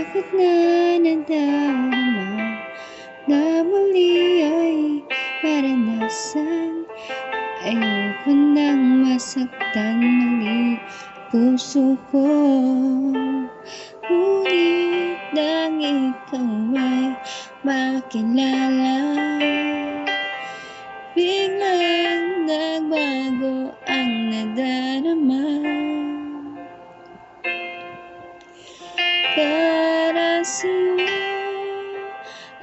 Bakit nga nadarama na muli ay maranasan? Ayoko nang masaktan muli puso ko. Ngunit nang ikaw ay makilala, biglang nagbago ang nadarama. Para sa'yo,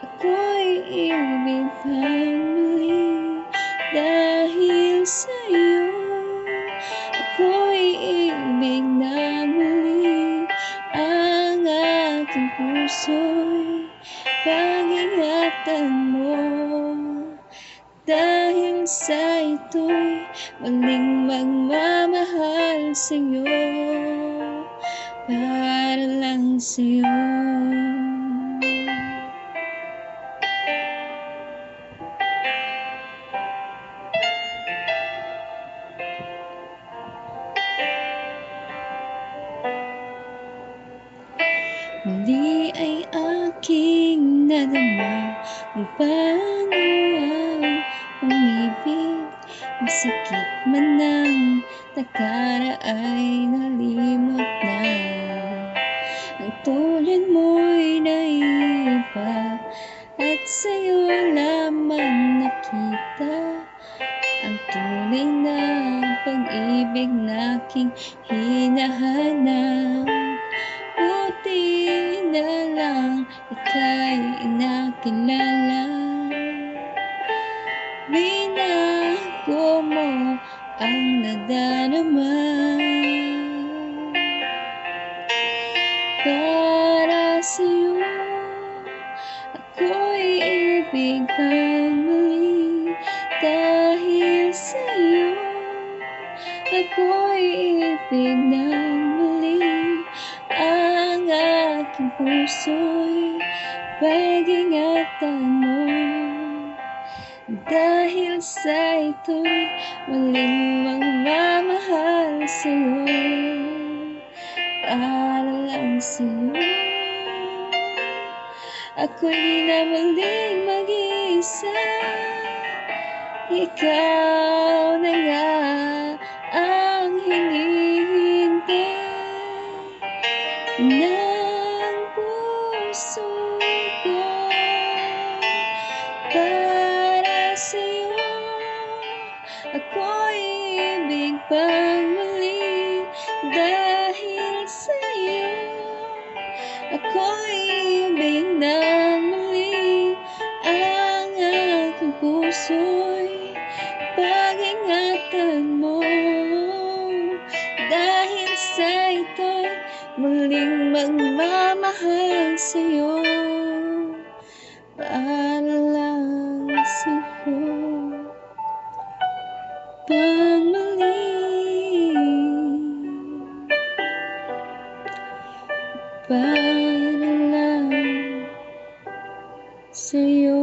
ako'y ibig pang muli. Dahil sa'yo, ako'y ibig na muli. Ang aking puso'y pag-ingatan mo. Dahil sa ito'y muling magmamahal sa'yo. Para lang sa'yo. Muli ay aking nadama kung paano ang umibig. Masakit man ang nakara ay nalimot na. Ang tulad mo'y naiba at sa'yo lamang nakita ang tunay na pag-ibig na aking hinahanap. Buti na lang ika'y inakilala. Binago mo ang nadarama. Para sa'yo, ako'y ibig pang muli. Dahil sa'yo, ako'y ibig ng muli. Ang aking puso'y pag-ingatan mo. Dahil sa ito'y muling magmamahal sa'yo. Para lang sa'yo, ako'y di na muling mag-iisa. Ikaw na nga ang hinihintay ng puso ko. Para sa'yo, ako'y ibig pang muli. Dahil sa'yo, ako'y ibig na muli. Ang aking puso'y pag-ingatan mo. Dahil sa ito'y muling magmamahal sa'yo. Para lang sa'yo. Pang muli. Para lang sa'yo.